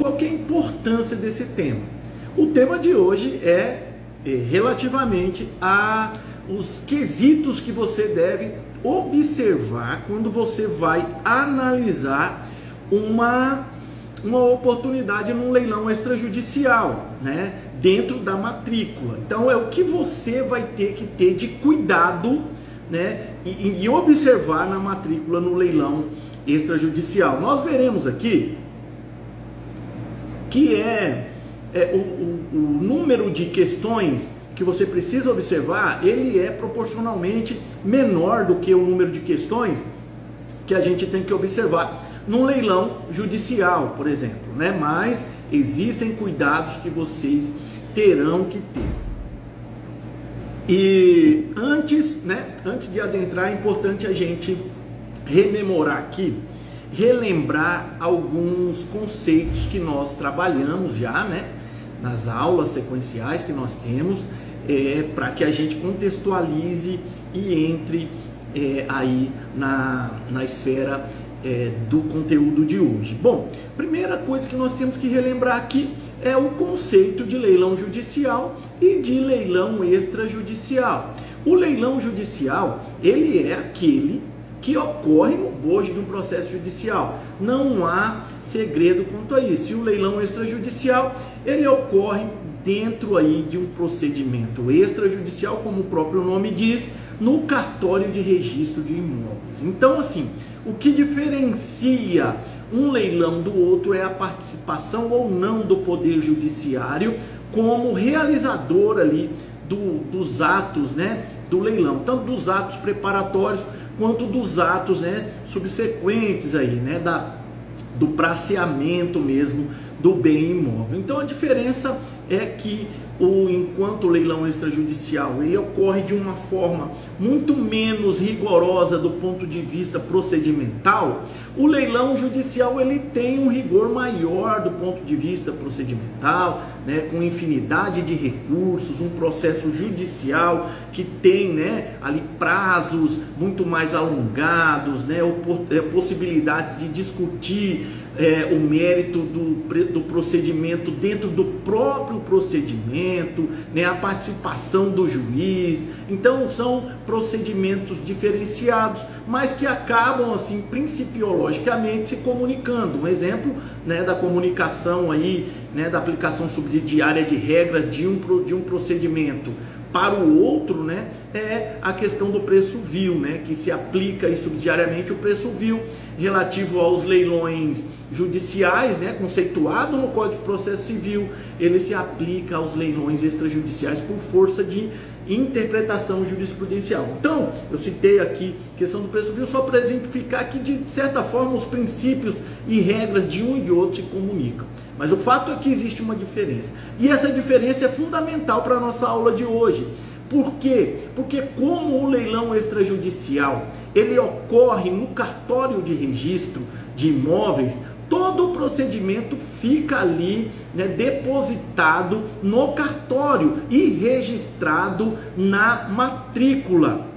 qual que é a importância desse tema? O tema de hoje é relativamente a os quesitos que você deve observar quando você vai analisar uma oportunidade num leilão extrajudicial, né, dentro da matrícula. Então é o que você vai ter que ter de cuidado, né, e observar na matrícula no leilão extrajudicial. Nós veremos aqui que o número de questões que você precisa observar, ele é proporcionalmente menor do que o número de questões que a gente tem que observar num leilão judicial, por exemplo, né? Mas existem cuidados que vocês terão que ter. E antes de adentrar, é importante a gente rememorar aqui, relembrar alguns conceitos que nós trabalhamos já, né, nas aulas sequenciais que nós temos, para que a gente contextualize e entre aí na esfera do conteúdo de hoje. Bom, primeira coisa que nós temos que relembrar aqui é o conceito de leilão judicial e de leilão extrajudicial. O leilão judicial, ele é aquele que ocorre no bojo de um processo judicial. Não há segredo quanto a isso. E o leilão extrajudicial, ele ocorre dentro aí de um procedimento extrajudicial, como o próprio nome diz, no cartório de registro de imóveis. Então, assim, o que diferencia um leilão do outro é a participação ou não do Poder Judiciário como realizador ali dos atos, né, do leilão, tanto dos atos preparatórios quanto dos atos, né, subsequentes aí, né, do praceamento mesmo do bem imóvel. Então a diferença é que enquanto o leilão extrajudicial ele ocorre de uma forma muito menos rigorosa do ponto de vista procedimental, o leilão judicial ele tem um rigor maior do ponto de vista procedimental, né, com infinidade de recursos, um processo judicial que tem, né, ali prazos muito mais alongados, né, possibilidades de discutir o mérito do procedimento dentro do próprio procedimento, né, a participação do juiz. Então são procedimentos diferenciados, mas que acabam assim principiologicamente se comunicando. Um exemplo, né, da comunicação aí, né, da aplicação subsidiária de regras de um procedimento para o outro, né, é a questão do preço vil, né, que se aplica aí subsidiariamente o preço vil relativo aos leilões judiciais, né, conceituado no Código de Processo Civil, ele se aplica aos leilões extrajudiciais por força de interpretação jurisprudencial. Então, eu citei aqui a questão do preço vil só para exemplificar que, de certa forma, os princípios e regras de um e de outro se comunicam. Mas o fato é que existe uma diferença. E essa diferença é fundamental para a nossa aula de hoje. Por quê? Porque como o leilão extrajudicial, ele ocorre no cartório de registro de imóveis, todo o procedimento fica ali, né, depositado no cartório e registrado na matrícula.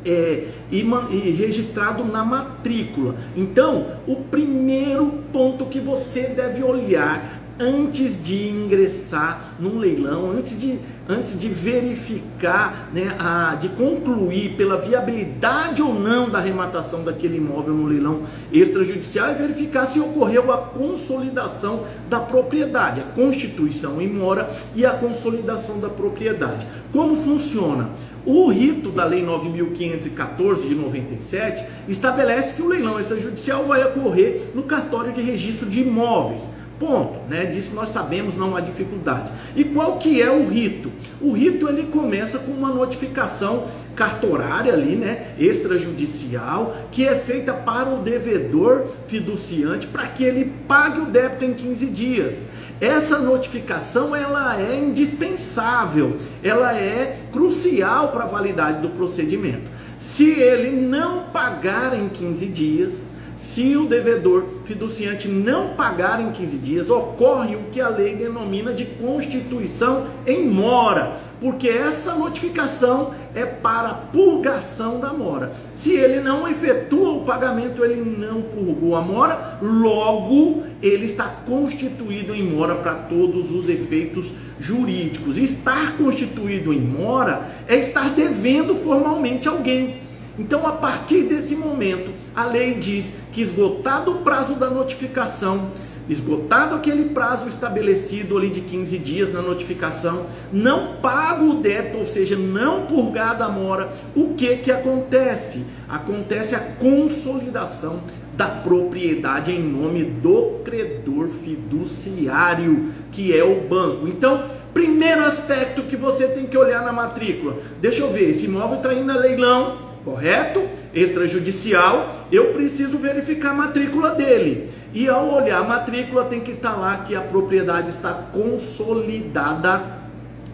E registrado na matrícula. Então, o primeiro ponto que você deve olhar antes de ingressar num leilão, antes de verificar, né, de concluir pela viabilidade ou não da arrematação daquele imóvel no leilão extrajudicial, é verificar se ocorreu a consolidação da propriedade, a constituição em mora e a consolidação da propriedade. Como funciona? O rito da Lei 9.514 de 97 estabelece que o leilão extrajudicial vai ocorrer no cartório de registro de imóveis. Ponto, né? Disso nós sabemos, não há dificuldade. E qual que é o rito? O rito ele começa com uma notificação cartorária ali, né, extrajudicial, que é feita para o devedor fiduciante para que ele pague o débito em 15 dias. Essa notificação ela é indispensável, ela é crucial para a validade do procedimento. Se ele não pagar em 15 dias, Se o devedor fiduciante não pagar em 15 dias, ocorre o que a lei denomina de constituição em mora, porque essa notificação é para purgação da mora. Se ele não efetua o pagamento, ele não purgou a mora, logo ele está constituído em mora para todos os efeitos jurídicos. Estar constituído em mora é estar devendo formalmente alguém. Então, a partir desse momento, a lei diz que, esgotado o prazo da notificação, esgotado aquele prazo estabelecido ali de 15 dias na notificação, não paga o débito, ou seja, não purgada a mora, o que acontece? Acontece a consolidação da propriedade em nome do credor fiduciário, que é o banco. Então, primeiro aspecto que você tem que olhar na matrícula, deixa eu ver, esse imóvel está indo a leilão, correto? Extrajudicial, eu preciso verificar a matrícula dele. E ao olhar a matrícula tem que estar lá que a propriedade está consolidada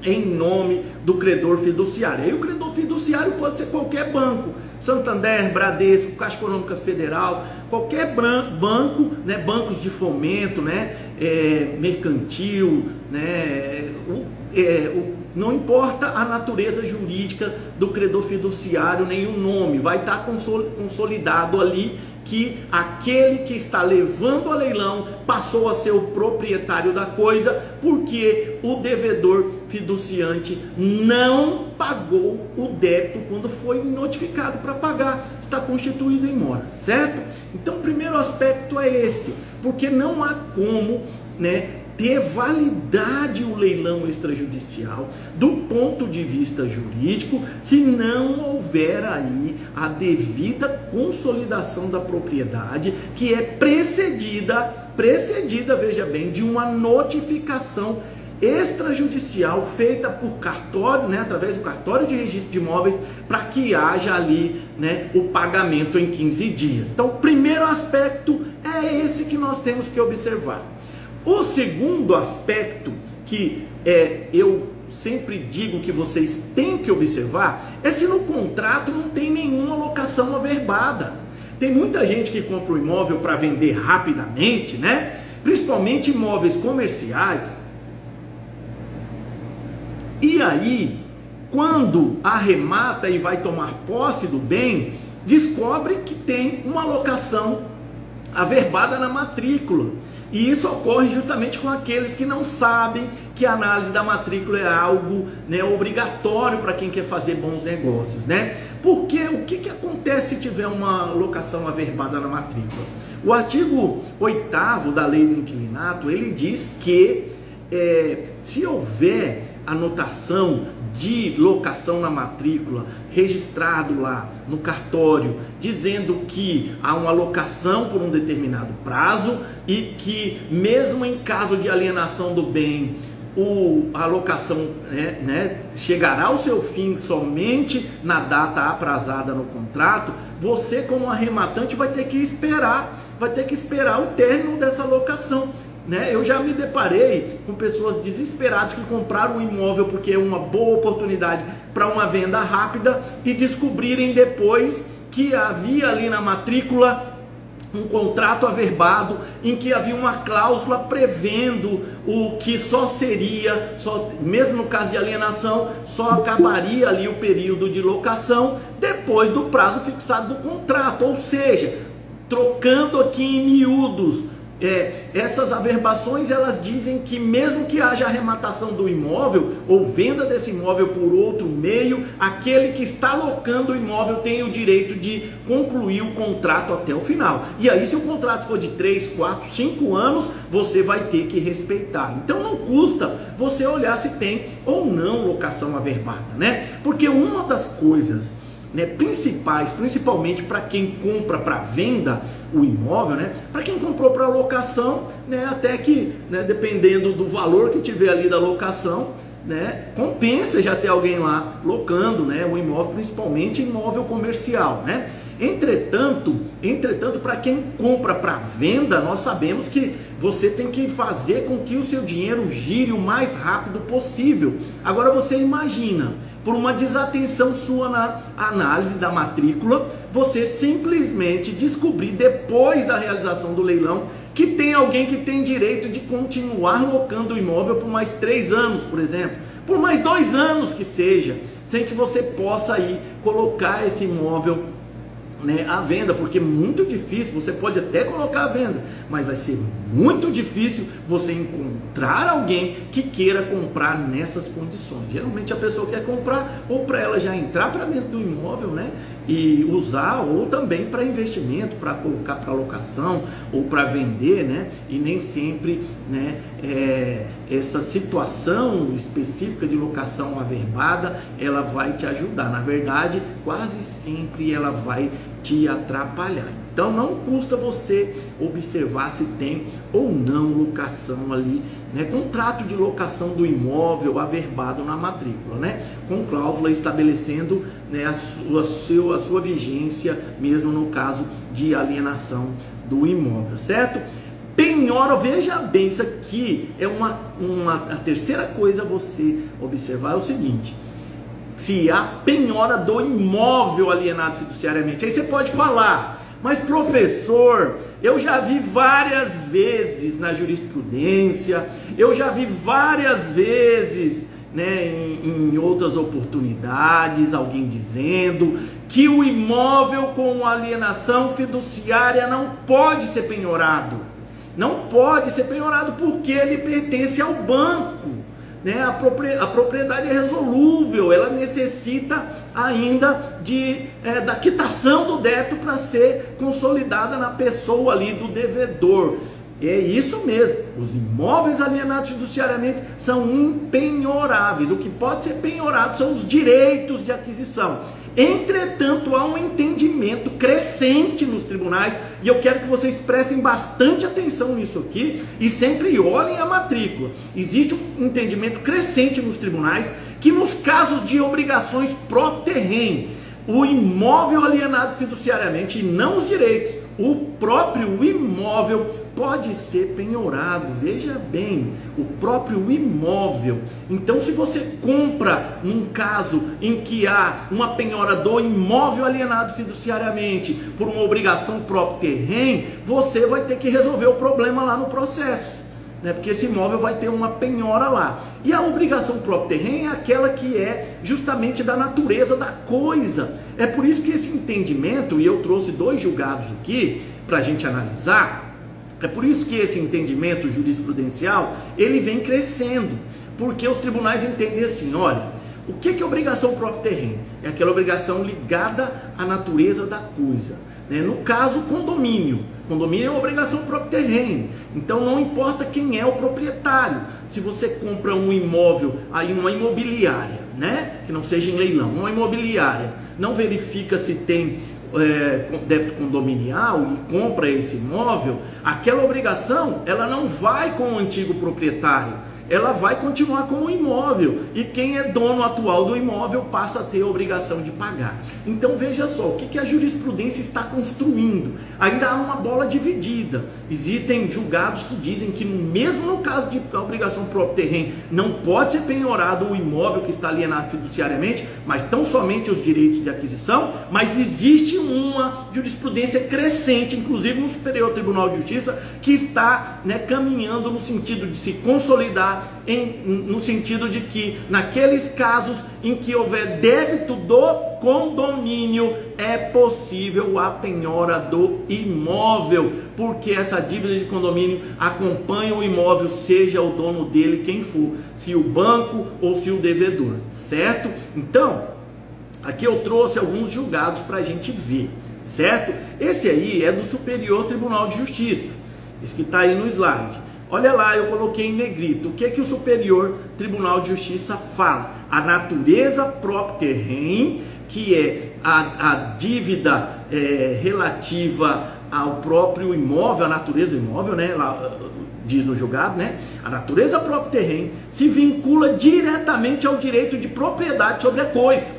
em nome do credor fiduciário. Aí o credor fiduciário pode ser qualquer banco, Santander, Bradesco, Caixa Econômica Federal, qualquer banco, né, bancos de fomento, né, mercantil, né, não importa a natureza jurídica do credor fiduciário, nem o nome, vai estar consolidado ali que aquele que está levando a leilão passou a ser o proprietário da coisa, porque o devedor fiduciante não pagou o débito quando foi notificado para pagar, está constituído em mora, certo? Então, o primeiro aspecto é esse, porque não há como, né, ter validade o leilão extrajudicial do ponto de vista jurídico se não houver aí a devida consolidação da propriedade, que é precedida, veja bem, de uma notificação extrajudicial feita por cartório, né, através do cartório de registro de imóveis, para que haja ali, né, o pagamento em 15 dias. Então, o primeiro aspecto é esse que nós temos que observar. O segundo aspecto que eu sempre digo que vocês têm que observar é se no contrato não tem nenhuma locação averbada. Tem muita gente que compra o imóvel para vender rapidamente, né? Principalmente imóveis comerciais. E aí, quando arremata e vai tomar posse do bem, descobre que tem uma locação averbada na matrícula. E isso ocorre justamente com aqueles que não sabem que a análise da matrícula é algo, né, obrigatório para quem quer fazer bons negócios, né? Porque o que acontece se tiver uma locação averbada na matrícula? O artigo 8º da Lei do Inquilinato, ele diz que se houver anotação de locação na matrícula, registrado lá no cartório, dizendo que há uma locação por um determinado prazo e que mesmo em caso de alienação do bem, a locação chegará ao seu fim somente na data aprazada no contrato, você como arrematante vai ter que esperar o término dessa locação. Eu já me deparei com pessoas desesperadas que compraram um imóvel porque é uma boa oportunidade para uma venda rápida e descobrirem depois que havia ali na matrícula um contrato averbado em que havia uma cláusula prevendo o que mesmo no caso de alienação, só acabaria ali o período de locação depois do prazo fixado do contrato. Ou seja, trocando aqui em miúdos, essas averbações, elas dizem que mesmo que haja arrematação do imóvel ou venda desse imóvel por outro meio, aquele que está locando o imóvel tem o direito de concluir o contrato até o final. E aí, se o contrato for de 3, 4, 5 anos, você vai ter que respeitar. Então não custa você olhar se tem ou não locação averbada, né? Porque uma das coisas principais, principalmente para quem compra para venda o imóvel, para quem comprou para locação, até que, dependendo do valor que tiver ali da locação, compensa já ter alguém lá locando, o imóvel, principalmente imóvel comercial, Entretanto, para quem compra para venda, nós sabemos que você tem que fazer com que o seu dinheiro gire o mais rápido possível. Agora você imagina por uma desatenção sua na análise da matrícula, você simplesmente descobrir depois da realização do leilão que tem alguém que tem direito de continuar locando o imóvel por mais 3 anos, por exemplo, por mais 2 anos que seja, sem que você possa aí colocar esse imóvel, né, à venda, porque é muito difícil. Você pode até colocar à venda, mas vai ser muito difícil você encontrar alguém que queira comprar nessas condições. Geralmente a pessoa quer comprar ou para ela já entrar para dentro do imóvel, né, e usar, ou também para investimento, para colocar para locação ou para vender, né, e nem sempre, né, essa situação específica de locação averbada ela vai te ajudar. Na verdade, quase sempre ela vai te atrapalhar. Então não custa você observar se tem ou não locação ali, né, contrato de locação do imóvel averbado na matrícula, né, com cláusula estabelecendo, né, a sua vigência, mesmo no caso de alienação do imóvel, certo? Penhora, veja bem, isso aqui é a terceira coisa a você observar, é o seguinte: se há penhora do imóvel alienado fiduciariamente. Aí você pode falar, mas professor, eu já vi várias vezes na jurisprudência, eu já vi várias vezes, né, em outras oportunidades, alguém dizendo que o imóvel com alienação fiduciária não pode ser penhorado. Não pode ser penhorado porque ele pertence ao banco, né? A propriedade é resolúvel, ela necessita ainda da quitação do débito para ser consolidada na pessoa ali do devedor. É isso mesmo, os imóveis alienados fiduciariamente são impenhoráveis. O que pode ser penhorado são os direitos de aquisição. Entretanto, há um entendimento crescente nos tribunais, e eu quero que vocês prestem bastante atenção nisso aqui e sempre olhem a matrícula. Existe um entendimento crescente nos tribunais que nos casos de obrigações próprio terreno, o imóvel alienado fiduciariamente, e não os direitos, o próprio imóvel pode ser penhorado. Veja bem, o próprio imóvel. Então, se você compra num caso em que há uma penhora do imóvel alienado fiduciariamente por uma obrigação próprio terreno, você vai ter que resolver o problema lá no processo, né? Porque esse imóvel vai ter uma penhora lá. E a obrigação próprio terreno é aquela que é justamente da natureza da coisa. É por isso que esse entendimento, e eu trouxe 2 julgados aqui para a gente analisar, é por isso que esse entendimento jurisprudencial, ele vem crescendo, porque os tribunais entendem assim: olha, o que é obrigação próprio terreno? É aquela obrigação ligada à natureza da coisa, né? No caso, condomínio. Condomínio é uma obrigação próprio terreno. Então não importa quem é o proprietário. Se você compra um imóvel aí numa imobiliária, né, que não seja em leilão, uma imobiliária, não verifica se tem débito condominial e compra esse imóvel, aquela obrigação ela não vai com o antigo proprietário, ela vai continuar com o imóvel, e quem é dono atual do imóvel passa a ter a obrigação de pagar. Então veja só, o que a jurisprudência está construindo? Ainda há uma bola dividida. Existem julgados que dizem que mesmo no caso de obrigação próprio terreno, não pode ser penhorado o imóvel que está alienado fiduciariamente, mas tão somente os direitos de aquisição. Mas existe uma jurisprudência crescente, inclusive no Superior Tribunal de Justiça, que está, né, caminhando no sentido de se consolidar, no sentido de que naqueles casos em que houver débito do condomínio, é possível a penhora do imóvel, porque essa dívida de condomínio acompanha o imóvel, seja o dono dele quem for, se o banco ou se o devedor, certo? Então, aqui eu trouxe alguns julgados para a gente ver, certo? Esse aí é do Superior Tribunal de Justiça, esse que está aí no slide. Olha lá, eu coloquei em negrito. O que é que o Superior Tribunal de Justiça fala? A natureza próprio terreno, que é a dívida relativa ao próprio imóvel, a natureza do imóvel, né? Lá, diz no julgado, né? A natureza próprio terreno se vincula diretamente ao direito de propriedade sobre a coisa.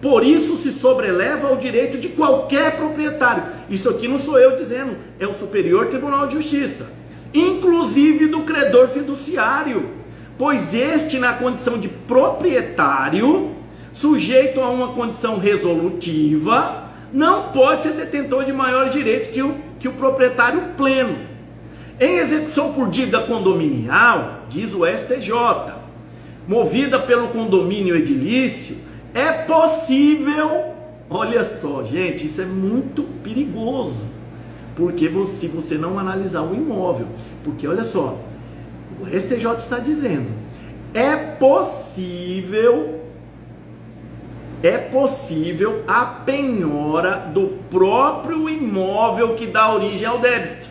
Por isso se sobreleva ao direito de qualquer proprietário. Isso aqui não sou eu dizendo, é o Superior Tribunal de Justiça. Inclusive do credor fiduciário, pois este, na condição de proprietário, sujeito a uma condição resolutiva, não pode ser detentor de maiores direitos que o proprietário pleno. Em execução por dívida condominial, diz o STJ, movida pelo condomínio edilício, é possível, olha só, gente, isso é muito perigoso, porque se você não analisar o imóvel, porque olha só, o STJ está dizendo, é possível a penhora do próprio imóvel que dá origem ao débito,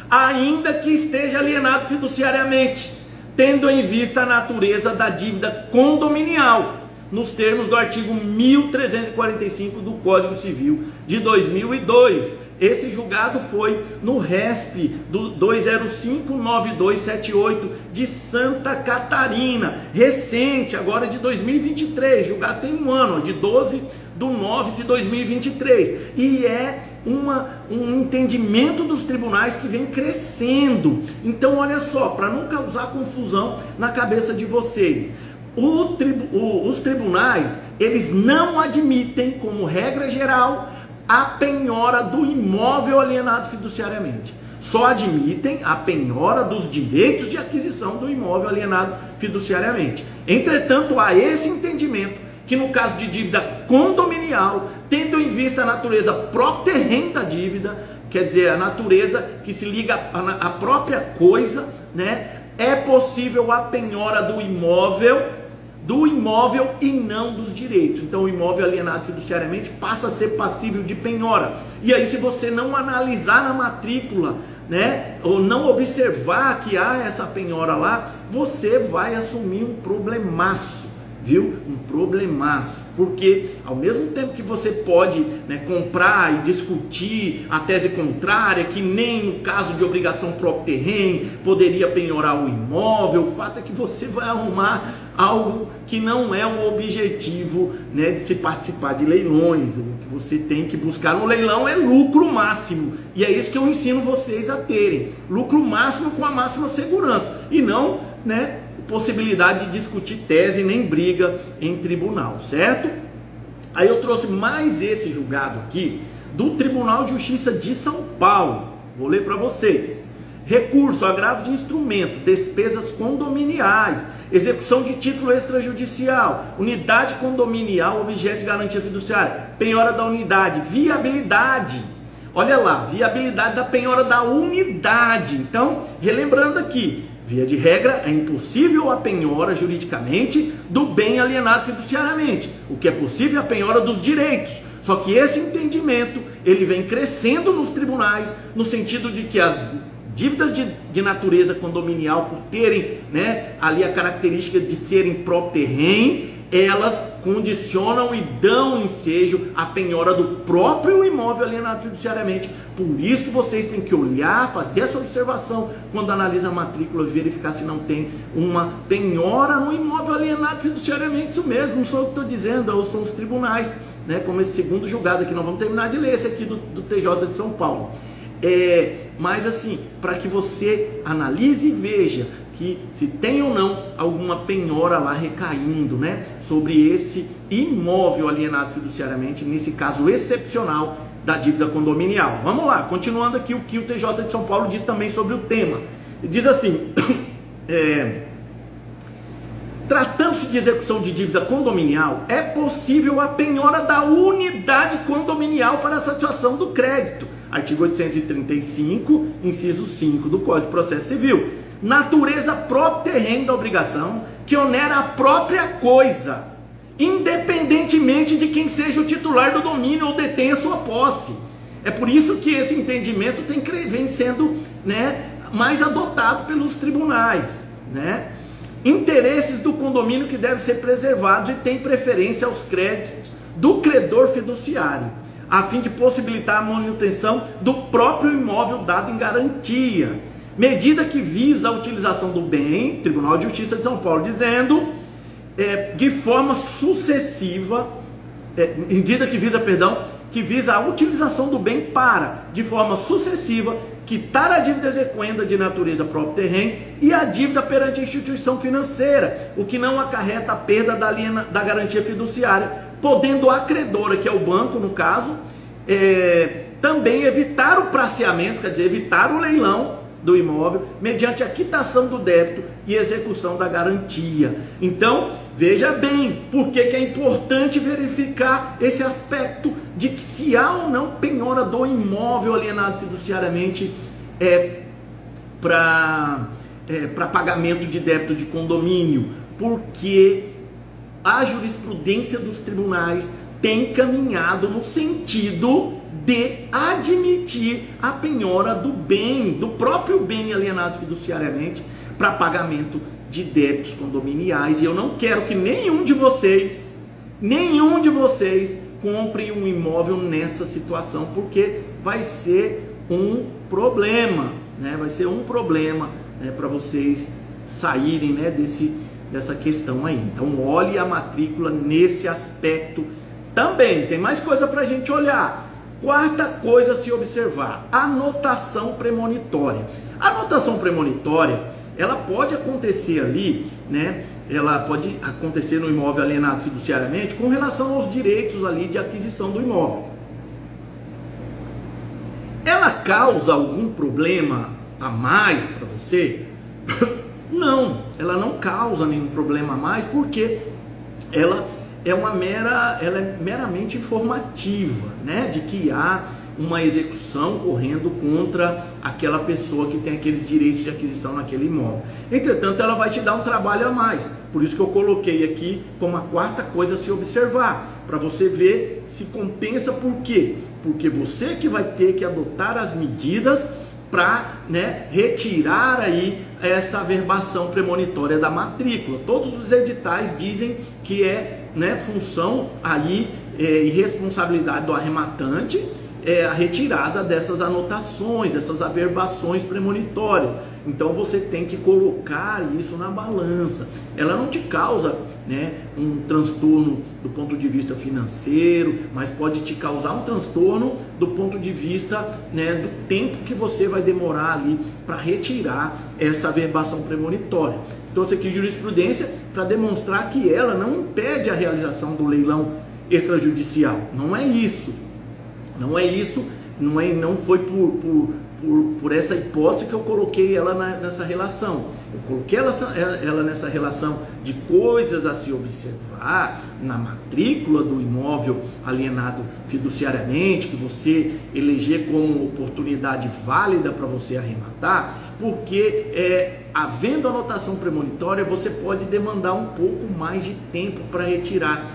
ainda que esteja alienado fiduciariamente, tendo em vista a natureza da dívida condominial, nos termos do artigo 1345 do Código Civil de 2002. Esse julgado foi no RESP do 2059278 de Santa Catarina, recente, agora de 2023, julgado tem um ano, de 12/9/2023, e é um entendimento dos tribunais que vem crescendo. Então olha só, para não causar confusão na cabeça de vocês, os tribunais, eles não admitem como regra geral a penhora do imóvel alienado fiduciariamente. Só admitem a penhora dos direitos de aquisição do imóvel alienado fiduciariamente. Entretanto, há esse entendimento que no caso de dívida condominial, tendo em vista a natureza própria da dívida, quer dizer, a natureza que se liga à própria coisa, né, é possível a penhora do imóvel e não dos direitos. Então o imóvel alienado fiduciariamente passa a ser passível de penhora. E aí, se você não analisar na matrícula, né, ou não observar que há essa penhora lá, você vai assumir um problemaço, viu? Um problemaço. Porque ao mesmo tempo que você pode, né, comprar e discutir a tese contrária, que nem no caso de obrigação próprio terreno poderia penhorar o imóvel, o fato é que você vai arrumar algo que não é o objetivo, né, de se participar de leilões. O que você tem que buscar no leilão é lucro máximo, e é isso que eu ensino vocês a terem, lucro máximo com a máxima segurança, e não, né, possibilidade de discutir tese nem briga em tribunal, certo? Aí eu trouxe mais esse julgado aqui do Tribunal de Justiça de São Paulo, vou ler para vocês. Recurso, agravo de instrumento, despesas condominiais, execução de título extrajudicial, unidade condominial, objeto de garantia fiduciária, penhora da unidade, viabilidade, olha lá, viabilidade da penhora da unidade. Então, relembrando aqui, via de regra, é impossível a penhora juridicamente do bem alienado fiduciariamente. O que é possível é a penhora dos direitos. Só que esse entendimento, ele vem crescendo nos tribunais, no sentido de que as dívidas de natureza condominial, por terem, né, ali a característica de serem próprio terreno, elas condicionam e dão ensejo à penhora do próprio imóvel alienado fiduciariamente. Por isso que vocês têm que olhar, fazer essa observação quando analisa a matrícula, verificar se não tem uma penhora no imóvel alienado fiduciariamente. Isso mesmo, não sou eu que estou dizendo, ou são os tribunais, né, como esse segundo julgado aqui. Nós vamos terminar de ler esse aqui do TJ de São Paulo. Mas assim, para que você analise e veja que se tem ou não alguma penhora lá recaindo, né, sobre esse imóvel alienado fiduciariamente, nesse caso excepcional da dívida condominial. Vamos lá, continuando aqui o que o TJ de São Paulo diz também sobre o tema. Ele diz assim, tratando-se de execução de dívida condominial, é possível a penhora da unidade condominial para a satisfação do crédito. Artigo 835, inciso 5 do Código de Processo Civil. Natureza própria terreno da obrigação que onera a própria coisa, independentemente de quem seja o titular do domínio ou detenha sua posse. É por isso que esse entendimento vem sendo, né, mais adotado pelos tribunais, né? Interesses do condomínio que devem ser preservados e tem preferência aos créditos do credor fiduciário, a fim de possibilitar a manutenção do próprio imóvel dado em garantia. Medida que visa a utilização do bem, Tribunal de Justiça de São Paulo dizendo, de forma sucessiva, medida que visa a utilização do bem para, de forma sucessiva, quitar a dívida exequenda de natureza própria terreno e a dívida perante a instituição financeira, o que não acarreta a perda da garantia fiduciária, podendo a credora, que é o banco no caso, também evitar o praceamento, quer dizer, evitar o leilão do imóvel, mediante a quitação do débito e execução da garantia. Então, veja bem, por que é importante verificar esse aspecto de que se há ou não penhora do imóvel alienado fiduciariamente para pagamento de débito de condomínio, porque a jurisprudência dos tribunais tem caminhado no sentido de admitir a penhora do bem, do próprio bem alienado fiduciariamente, para pagamento de débitos condominiais. E eu não quero que nenhum de vocês compre um imóvel nessa situação, porque vai ser um problema, né? Vai ser um problema, né, para vocês saírem, né, dessa questão aí. Então olhe a matrícula nesse aspecto também. Tem mais coisa para a gente olhar. Quarta coisa a se observar: anotação premonitória. A anotação premonitória, ela pode acontecer ali, né? Ela pode acontecer no imóvel alienado fiduciariamente com relação aos direitos ali de aquisição do imóvel. Ela causa algum problema a mais para você? Não, ela não causa nenhum problema a mais, porque ela é meramente informativa, né, de que há uma execução correndo contra aquela pessoa que tem aqueles direitos de aquisição naquele imóvel. Entretanto, ela vai te dar um trabalho a mais. Por isso que eu coloquei aqui como a quarta coisa a se observar, para você ver se compensa. Por quê? Porque você que vai ter que adotar as medidas para, né, retirar aí essa averbação premonitória da matrícula. Todos os editais dizem que é, né, função aí e responsabilidade do arrematante a retirada dessas anotações, dessas averbações premonitórias. Então você tem que colocar isso na balança. Ela não te causa, né, um transtorno do ponto de vista financeiro, mas pode te causar um transtorno do ponto de vista, né, do tempo que você vai demorar ali para retirar essa averbação premonitória. Então você quis jurisprudência para demonstrar que ela não impede a realização do leilão extrajudicial. Não é isso. Não é isso. Não foi por essa hipótese que eu coloquei ela nessa relação. Eu coloquei ela nessa relação de coisas a se observar na matrícula do imóvel alienado fiduciariamente, que você eleger como oportunidade válida para você arrematar, porque havendo anotação premonitória, você pode demandar um pouco mais de tempo para retirar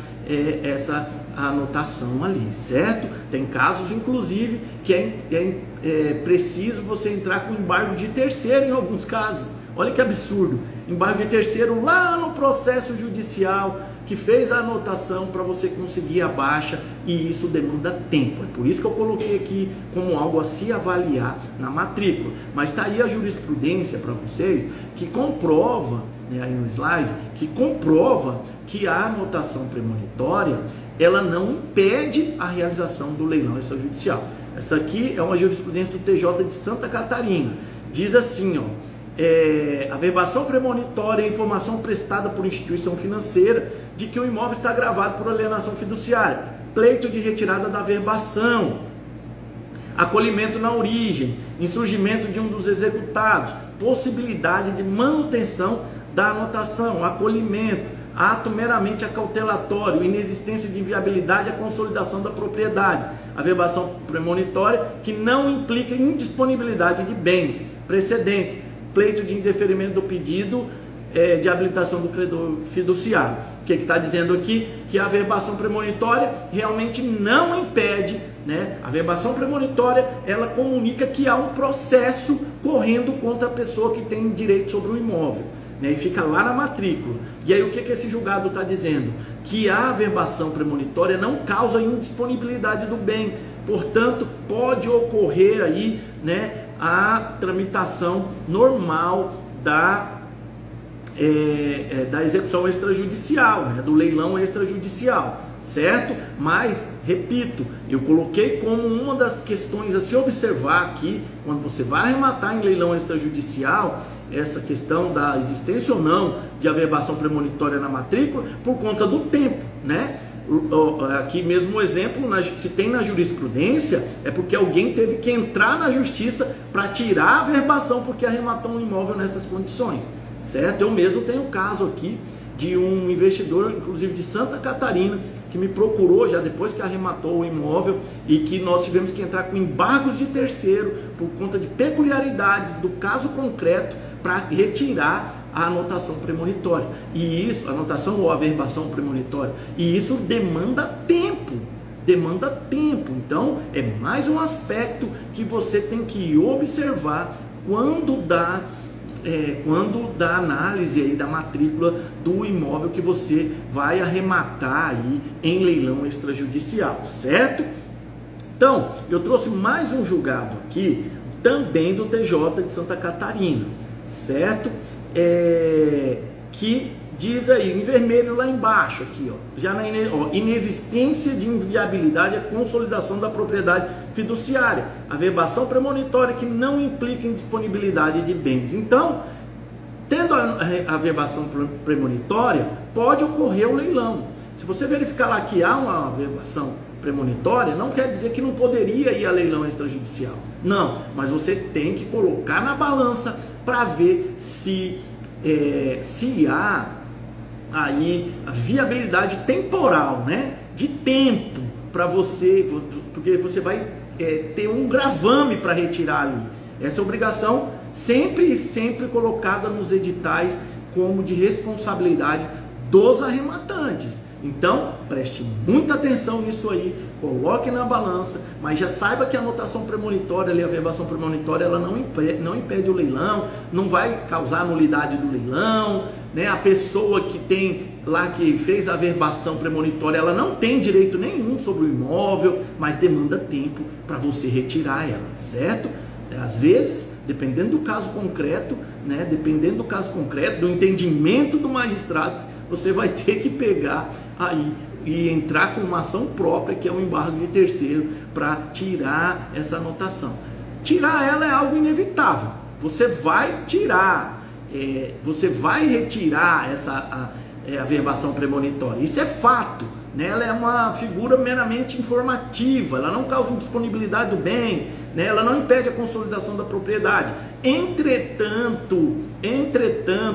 essa anotação ali, certo? Tem casos, inclusive, que é preciso você entrar com embargo de terceiro em alguns casos. Olha que absurdo, embargo de terceiro lá no processo judicial que fez a anotação para você conseguir a baixa, e isso demanda tempo. É por isso que eu coloquei aqui como algo a se avaliar na matrícula. Mas está aí a jurisprudência para vocês que comprova, né, aí no slide, que comprova que a anotação premonitória ela não impede a realização do leilão extrajudicial. Essa aqui é uma jurisprudência do TJ de Santa Catarina. Diz assim, ó: averbação premonitória é informação prestada por instituição financeira de que o imóvel está gravado por alienação fiduciária, pleito de retirada da averbação, acolhimento na origem, insurgimento de um dos executados, possibilidade de manutenção da anotação, acolhimento, ato meramente acautelatório, inexistência de inviabilidade à consolidação da propriedade, averbação premonitória que não implica indisponibilidade de bens precedentes, pleito de indeferimento do pedido de habilitação do credor fiduciário. O que está dizendo aqui? Que a averbação premonitória realmente não impede, né? A averbação premonitória, ela comunica que há um processo correndo contra a pessoa que tem direito sobre o imóvel, né? E fica lá na matrícula. E aí o que esse julgado está dizendo? Que a averbação premonitória não causa indisponibilidade do bem, portanto pode ocorrer aí, né, a tramitação normal da execução extrajudicial, né, do leilão extrajudicial, certo? Mas, repito, eu coloquei como uma das questões a se observar aqui, quando você vai arrematar em leilão extrajudicial, essa questão da existência ou não de averbação premonitória na matrícula, por conta do tempo, né? Aqui mesmo o exemplo, se tem na jurisprudência, é porque alguém teve que entrar na justiça para tirar a averbação porque arrematou um imóvel nessas condições, certo? Eu mesmo tenho um caso aqui de um investidor, inclusive de Santa Catarina, que me procurou já depois que arrematou o imóvel e que nós tivemos que entrar com embargos de terceiro por conta de peculiaridades do caso concreto para retirar a anotação premonitória. E isso, anotação ou averbação premonitória, e isso demanda tempo. Então, é mais um aspecto que você tem que observar quando dá análise aí da matrícula do imóvel que você vai arrematar aí em leilão extrajudicial, certo? Então, eu trouxe mais um julgado aqui, também do TJ de Santa Catarina, certo? Que diz aí, em vermelho lá embaixo, aqui, ó, já na inexistência de inviabilidade, a consolidação da propriedade fiduciária, averbação premonitória que não implica em disponibilidade de bens. Então, tendo a averbação premonitória, pode ocorrer o leilão. Se você verificar lá que há uma averbação premonitória, não quer dizer que não poderia ir a leilão extrajudicial. Não, mas você tem que colocar na balança para ver se há aí a viabilidade temporal, né, de tempo para você, porque você vai ter um gravame para retirar ali. Essa obrigação sempre colocada nos editais como de responsabilidade dos arrematantes. Então, preste muita atenção nisso aí, coloque na balança, mas já saiba que a anotação premonitória, a averbação premonitória, ela não impede o leilão, não vai causar nulidade do leilão, né? A pessoa que tem lá, que fez a averbação premonitória, ela não tem direito nenhum sobre o imóvel, mas demanda tempo para você retirar ela, certo? Às vezes, dependendo do caso concreto, né? Dependendo do caso concreto, do entendimento do magistrado, você vai ter que pegar aí e entrar com uma ação própria, que é um embargo de terceiro, para tirar essa anotação. Tirar ela é algo inevitável. Você vai tirar, você vai retirar essa averbação premonitória. Isso é fato, né? Ela é uma figura meramente informativa, ela não causa indisponibilidade do bem, né? Ela não impede a consolidação da propriedade. Entretanto,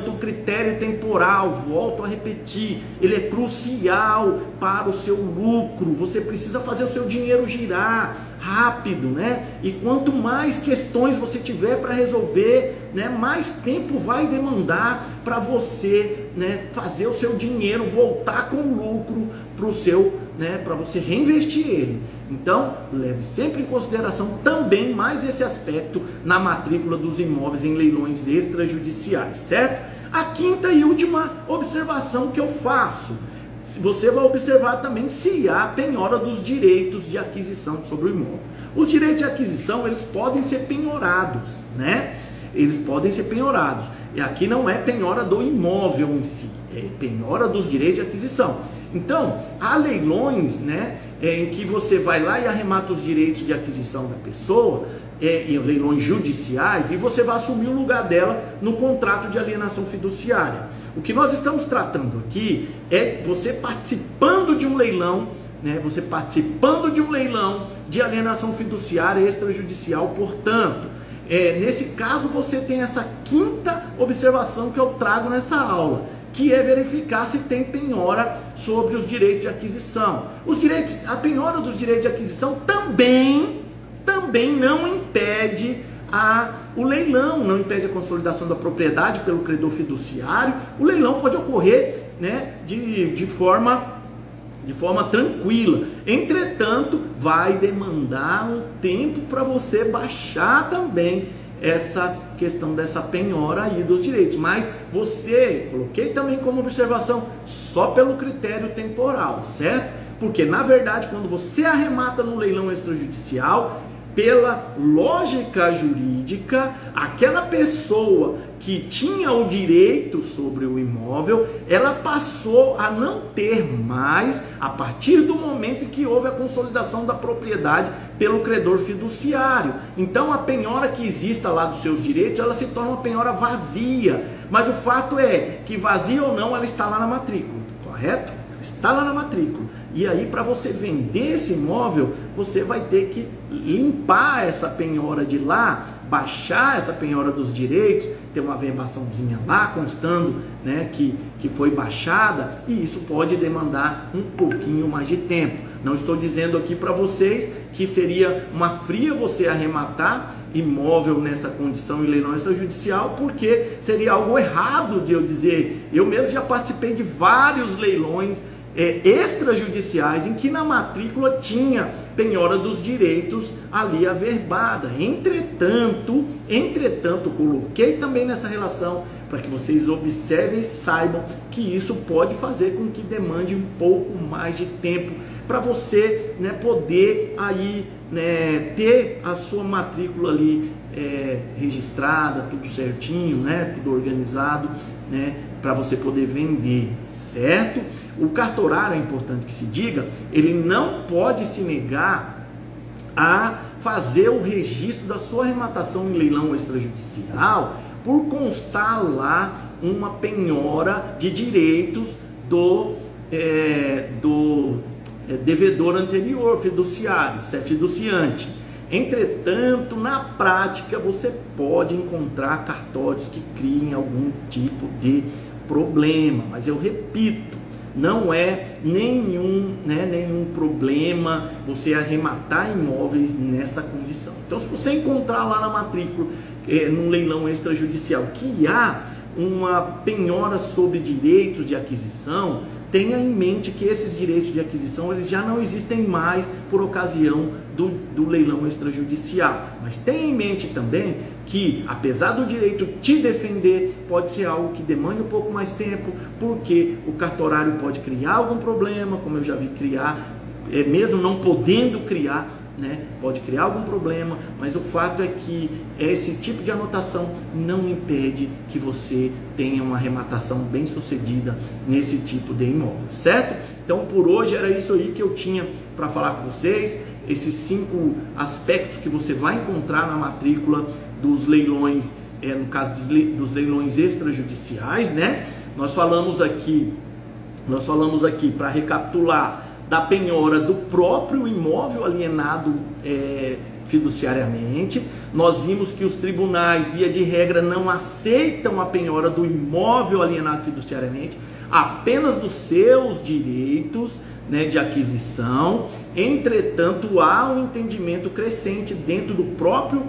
o critério temporal, volto a repetir, ele é crucial para o seu lucro. Você precisa fazer o seu dinheiro girar rápido, né? E quanto mais questões você tiver para resolver, né, mais tempo vai demandar para você, né, fazer o seu dinheiro voltar com lucro para o seu, né, para você reinvestir ele. Então, leve sempre em consideração também mais esse aspecto na matrícula dos imóveis em leilões extrajudiciais, certo? A quinta e última observação que eu faço, você vai observar também se há penhora dos direitos de aquisição sobre o imóvel. Os direitos de aquisição, eles podem ser penhorados, né? Eles podem ser penhorados. E aqui não é penhora do imóvel em si, é penhora dos direitos de aquisição. Então, há leilões, né, em que você vai lá e arremata os direitos de aquisição da pessoa, em leilões judiciais, e você vai assumir o lugar dela no contrato de alienação fiduciária. O que nós estamos tratando aqui é você participando de um leilão, né, você participando de um leilão de alienação fiduciária extrajudicial, portanto, nesse caso você tem essa quinta observação que eu trago nessa aula, que é verificar se tem penhora sobre os direitos de aquisição. A penhora dos direitos de aquisição também não impede o leilão, não impede a consolidação da propriedade pelo credor fiduciário. O leilão pode ocorrer, né, de forma tranquila. Entretanto, vai demandar um tempo para você baixar também essa questão dessa penhora aí dos direitos, mas coloquei também como observação só pelo critério temporal, certo? Porque na verdade, quando você arremata no leilão extrajudicial, pela lógica jurídica, aquela pessoa que tinha o direito sobre o imóvel, ela passou a não ter mais a partir do momento em que houve a consolidação da propriedade pelo credor fiduciário. Então a penhora que exista lá dos seus direitos, ela se torna uma penhora vazia, mas o fato é que vazia ou não, ela está lá na matrícula, correto? Ela está lá na matrícula. E aí, para você vender esse imóvel, você vai ter que limpar essa penhora de lá, baixar essa penhora dos direitos, ter uma verbaçãozinha lá constando, né, que foi baixada, e isso pode demandar um pouquinho mais de tempo. Não estou dizendo aqui para vocês que seria uma fria você arrematar imóvel nessa condição em leilão extrajudicial, porque seria algo errado de eu dizer. Eu mesmo já participei de vários leilões extrajudiciais em que na matrícula tinha penhora dos direitos ali averbada. Entretanto, coloquei também nessa relação para que vocês observem e saibam que isso pode fazer com que demande um pouco mais de tempo para você, né, poder aí, né, ter a sua matrícula ali registrada, tudo certinho, né, tudo organizado, né, para você poder vender, certo? O cartorário, é importante que se diga, ele não pode se negar a fazer o registro da sua arrematação em leilão extrajudicial por constar lá uma penhora de direitos do devedor anterior, fiduciário, se é fiduciante. Entretanto, na prática, você pode encontrar cartórios que criem algum tipo de problema, mas eu repito, não é nenhum problema você arrematar imóveis nessa condição. Então, se você encontrar lá na matrícula, num leilão extrajudicial, que há uma penhora sobre direitos de aquisição, tenha em mente que esses direitos de aquisição eles já não existem mais por ocasião do leilão extrajudicial. Mas tenha em mente também que, apesar do direito te defender, pode ser algo que demande um pouco mais tempo, porque o cartorário pode criar algum problema, como eu já vi criar, mesmo não podendo criar, né, pode criar algum problema, mas o fato é que esse tipo de anotação não impede que você tenha uma arrematação bem sucedida nesse tipo de imóvel, certo? Então por hoje era isso aí que eu tinha para falar com vocês, esses 5 aspectos que você vai encontrar na matrícula dos leilões, no caso dos leilões extrajudiciais, né? Nós falamos aqui para recapitular, da penhora do próprio imóvel alienado fiduciariamente. Nós vimos que os tribunais, via de regra, não aceitam a penhora do imóvel alienado fiduciariamente, apenas dos seus direitos, né, de aquisição. Entretanto, há um entendimento crescente dentro do próprio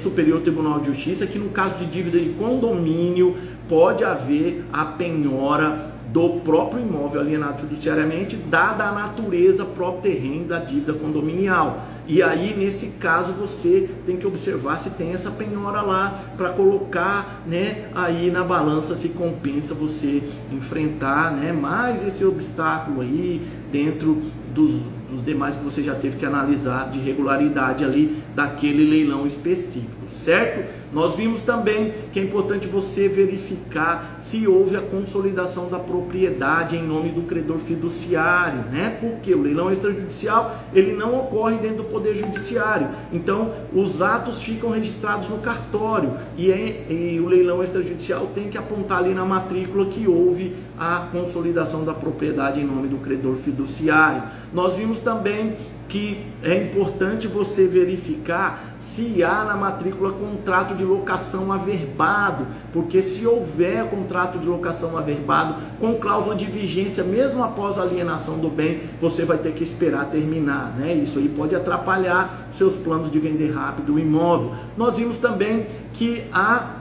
Superior Tribunal de Justiça que, no caso de dívida de condomínio, pode haver a penhora do próprio imóvel alienado fiduciariamente, dada a natureza próprio terreno da dívida condominial. E aí, nesse caso, você tem que observar se tem essa penhora lá, para colocar, né, aí na balança se compensa você enfrentar, né, mais esse obstáculo aí dentro dos demais que você já teve que analisar de regularidade ali daquele leilão específico, certo? Nós vimos também que é importante você verificar se houve a consolidação da propriedade em nome do credor fiduciário, né? Porque o leilão extrajudicial, ele não ocorre dentro do Poder Judiciário, então os atos ficam registrados no cartório e o leilão extrajudicial tem que apontar ali na matrícula que houve a consolidação da propriedade em nome do credor fiduciário. Nós vimos também que é importante você verificar se há na matrícula contrato de locação averbado, porque se houver contrato de locação averbado com cláusula de vigência, mesmo após a alienação do bem, você vai ter que esperar terminar, né? Isso aí pode atrapalhar seus planos de vender rápido o imóvel. Nós vimos também que há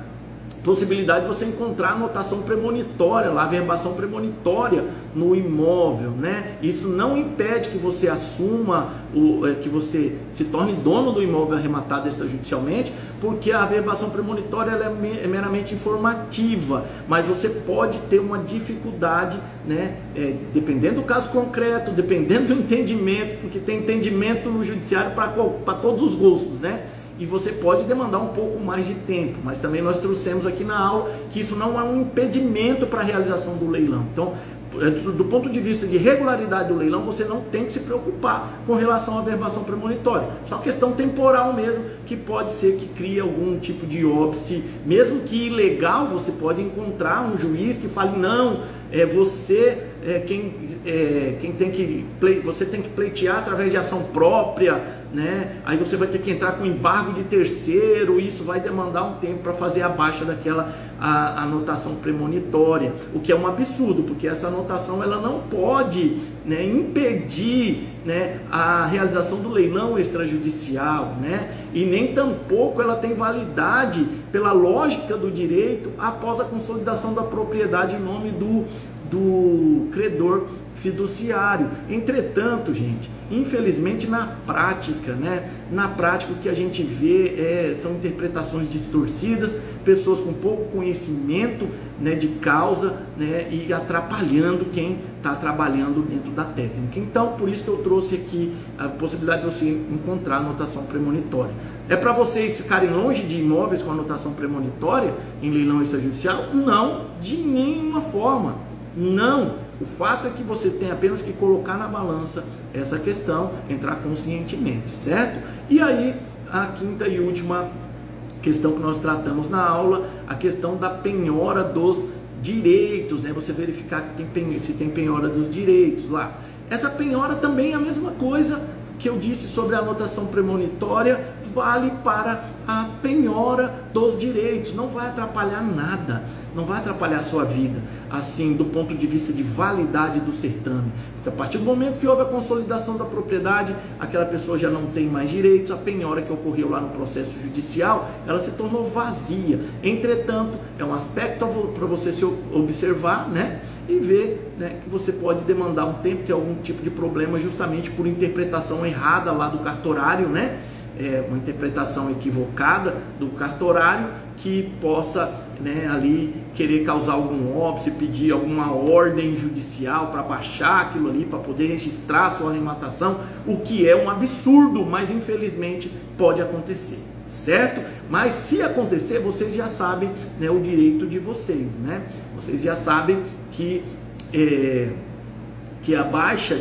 possibilidade de você encontrar anotação premonitória, lá, averbação premonitória no imóvel, né? Isso não impede que você assuma, que você se torne dono do imóvel arrematado extrajudicialmente, porque a averbação premonitória ela é meramente informativa, mas você pode ter uma dificuldade, né? Dependendo do caso concreto, dependendo do entendimento, porque tem entendimento no judiciário para todos os gostos, né? e você pode demandar um pouco mais de tempo, mas também nós trouxemos aqui na aula que isso não é um impedimento para a realização do leilão. Então, do ponto de vista de regularidade do leilão, você não tem que se preocupar com relação à averbação premonitória. Só questão temporal mesmo, que pode ser que crie algum tipo de óbice, mesmo que ilegal. Você pode encontrar um juiz que fale, não, você tem que pleitear através de ação própria, né? Aí você vai ter que entrar com embargo de terceiro, isso vai demandar um tempo para fazer a baixa daquela anotação premonitória, o que é um absurdo, porque essa anotação ela não pode, né, impedir, né, a realização do leilão extrajudicial, né? E nem tampouco ela tem validade pela lógica do direito após a consolidação da propriedade em nome do credor fiduciário. Entretanto, gente, infelizmente na prática, né? Na prática o que a gente vê são interpretações distorcidas, pessoas com pouco conhecimento, né, de causa, né, e atrapalhando quem está trabalhando dentro da técnica. Então, por isso que eu trouxe aqui a possibilidade de você encontrar anotação premonitória. É para vocês ficarem longe de imóveis com anotação premonitória em leilão extrajudicial? Não, de nenhuma forma. Não, o fato é que você tem apenas que colocar na balança essa questão, entrar conscientemente, certo? E aí, a quinta e última questão que nós tratamos na aula, a questão da penhora dos direitos, né? Você verificar que se tem penhora dos direitos lá. Essa penhora também é a mesma coisa que eu disse sobre a anotação premonitória, vale para a penhora dos direitos, não vai atrapalhar nada, não vai atrapalhar a sua vida, assim, do ponto de vista de validade do certame, porque a partir do momento que houve a consolidação da propriedade, aquela pessoa já não tem mais direitos, a penhora que ocorreu lá no processo judicial, ela se tornou vazia. Entretanto, é um aspecto para você se observar, né, e ver, né, que você pode demandar um tempo, ter algum tipo de problema justamente por interpretação errada lá do cartorário, né, uma interpretação equivocada do cartorário que possa, né, ali querer causar algum óbice, pedir alguma ordem judicial para baixar aquilo ali, para poder registrar a sua arrematação, o que é um absurdo, mas infelizmente pode acontecer, certo? Mas se acontecer, vocês já sabem, né, o direito de vocês, né? Vocês já sabem que a baixa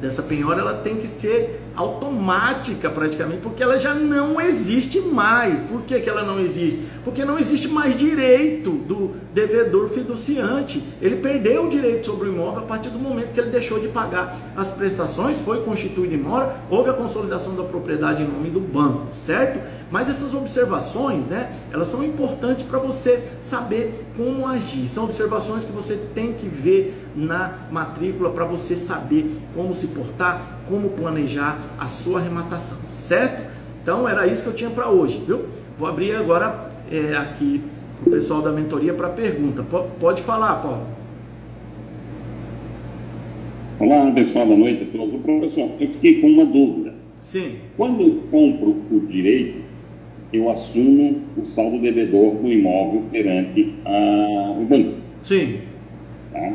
dessa penhora ela tem que ser automática praticamente, porque ela já não existe mais. Por que ela não existe? Porque não existe mais direito do devedor fiduciante. Ele perdeu o direito sobre o imóvel a partir do momento que ele deixou de pagar as prestações, foi constituído em mora, houve a consolidação da propriedade em nome do banco, certo? Mas essas observações, né, elas são importantes para você saber como agir. São observações que você tem que ver na matrícula para você saber como se portar, como planejar a sua arrematação, certo? Então era isso que eu tinha para hoje, viu? Vou abrir agora aqui para o pessoal da mentoria para pergunta. Pode falar, Paulo. Olá, pessoal, boa noite a todos. Professor, eu fiquei com uma dúvida. Sim. Quando eu compro o direito, eu assumo o saldo devedor do imóvel perante o banco. Sim. Tá?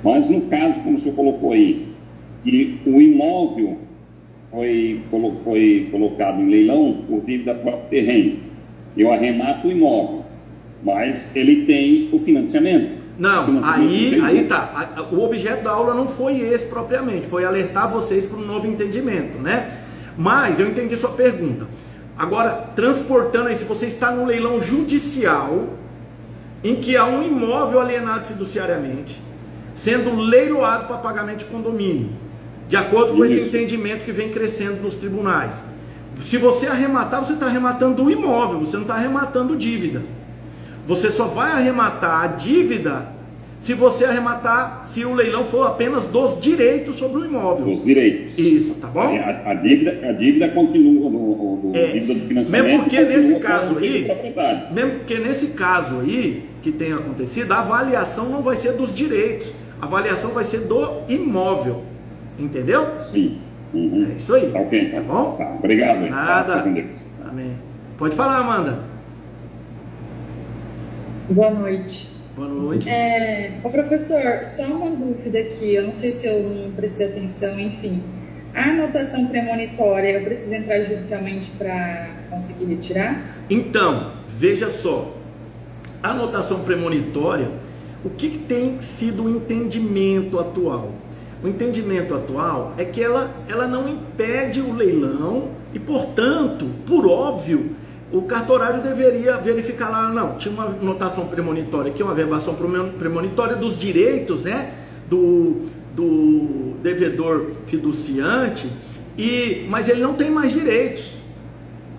Mas no caso, como o senhor colocou aí, que o imóvel foi colocado em leilão por dívida próprio terreno, eu arremato o imóvel, mas ele tem o financiamento. Não, aí tá. O objeto da aula não foi esse propriamente, foi alertar vocês para um novo entendimento, né? Mas eu entendi sua pergunta. Agora, transportando aí, se você está no leilão judicial, em que há um imóvel alienado fiduciariamente, sendo leiloado para pagamento de condomínio, de acordo com esse entendimento que vem crescendo nos tribunais. Se você arrematar, você está arrematando o imóvel, você não está arrematando dívida. Você só vai arrematar a dívida se você arrematar, se o leilão for apenas dos direitos sobre o imóvel. Dos direitos. Isso, tá bom? A dívida continua, dívida do financiamento. Mesmo porque nesse caso aí, que tem acontecido, a avaliação não vai ser dos direitos, a avaliação vai ser do imóvel. Entendeu? Sim. Uhum. É isso aí. Tá ok, tá bom? Tá, obrigado. Nada. Amém. Pode falar, Amanda. Boa noite. Boa noite. Ô professor, só uma dúvida aqui, eu não sei se eu não prestei atenção, enfim. A anotação premonitória, eu preciso entrar judicialmente para conseguir retirar? Então, veja só, a anotação premonitória, o que tem sido o entendimento atual? O entendimento atual é que ela não impede o leilão e, portanto, por óbvio, o cartorário deveria verificar lá, não, tinha uma anotação premonitória aqui, uma verbação premonitória dos direitos, né, do devedor fiduciante, mas ele não tem mais direitos.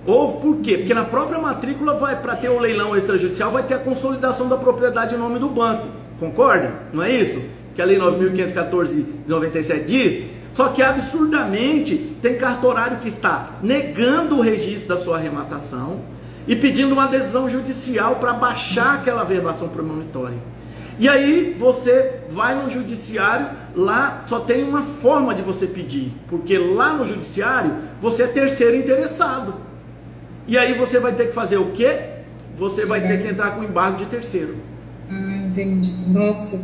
Ou por quê? Porque na própria matrícula, para ter o leilão extrajudicial, vai ter a consolidação da propriedade em nome do banco. Concorda? Não é isso? Que a Lei 9.514 de 97 diz? Só que absurdamente tem cartorário que está negando o registro da sua arrematação e pedindo uma decisão judicial para baixar aquela verbação premonitória. E aí você vai no judiciário, lá só tem uma forma de você pedir, porque lá no judiciário você é terceiro interessado. E aí você vai ter que fazer o quê? Você vai ter que entrar com embargo de terceiro. Entendi. Nossa.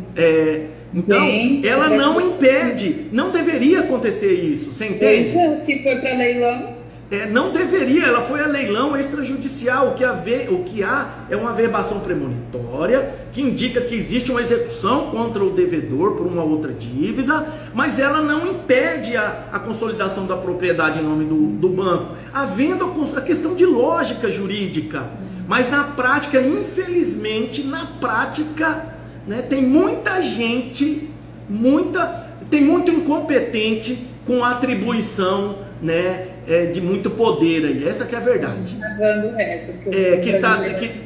Então, ela não impede, não deveria acontecer isso, você entende? Se foi para leilão? Não deveria, ela foi a leilão extrajudicial. O que há é uma verbação premonitória que indica que existe uma execução contra o devedor por uma outra dívida, mas ela não impede a consolidação da propriedade em nome do banco, havendo a questão de lógica jurídica. Mas na prática, infelizmente, né, tem muita gente, tem muito incompetente com atribuição, né, de muito poder aí, essa que é a verdade.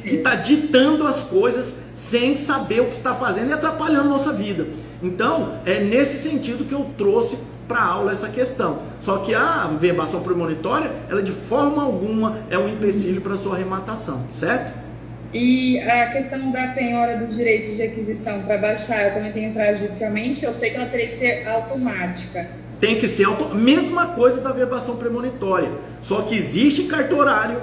Que está ditando as coisas sem saber o que está fazendo e atrapalhando a nossa vida. Então, é nesse sentido que eu trouxe para a aula essa questão. Só que a verbação premonitória, ela de forma alguma é um empecilho para a sua arrematação, certo? E a questão da penhora dos direitos de aquisição para baixar, eu também tenho que entrar judicialmente? Eu sei que ela teria que ser automática. Tem que ser mesma coisa da verbação premonitória, só que existe cartorário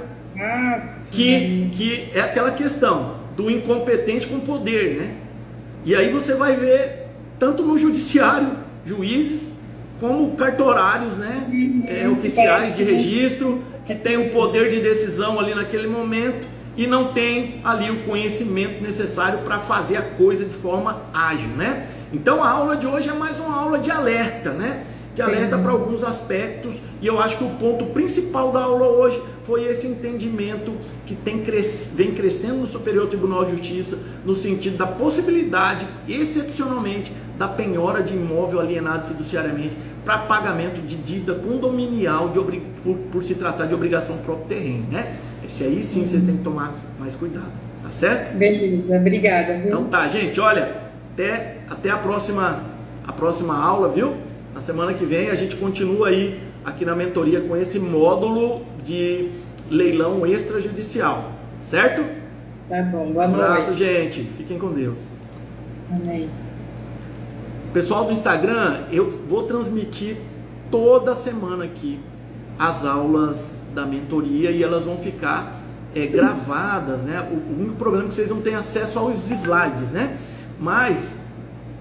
que é aquela questão do incompetente com poder, né? E aí você vai ver tanto no judiciário, juízes, como cartorários, né? Oficiais de registro que tem o poder de decisão ali naquele momento e não tem ali o conhecimento necessário para fazer a coisa de forma ágil, né? Então a aula de hoje é mais uma aula de alerta, né? De alerta para alguns aspectos, e eu acho que o ponto principal da aula hoje foi esse entendimento que vem crescendo no Superior Tribunal de Justiça, no sentido da possibilidade, excepcionalmente, da penhora de imóvel alienado fiduciariamente para pagamento de dívida condominial por se tratar de obrigação próprio terreno, né? Esse aí sim vocês têm que tomar mais cuidado, tá certo? Beleza, obrigada. Viu? Então tá, gente, olha, até a próxima aula, viu? Na semana que vem a gente continua aí aqui na mentoria com esse módulo de leilão extrajudicial, certo? Tá bom, boa noite. Um abraço, gente. Fiquem com Deus. Amém. Pessoal do Instagram, eu vou transmitir toda semana aqui as aulas da mentoria e elas vão ficar gravadas, né? O único problema é que vocês não têm acesso aos slides, né? Mas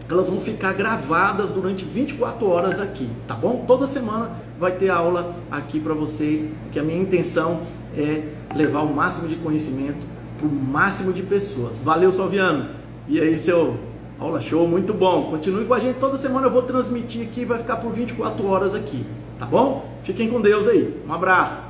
elas vão ficar gravadas durante 24 horas aqui, tá bom? Toda semana vai ter aula aqui para vocês, que a minha intenção é levar o máximo de conhecimento para o máximo de pessoas. Valeu, Salviano! E aí, seu aula show, muito bom. Continue com a gente, toda semana eu vou transmitir aqui, vai ficar por 24 horas aqui, tá bom? Fiquem com Deus aí. Um abraço!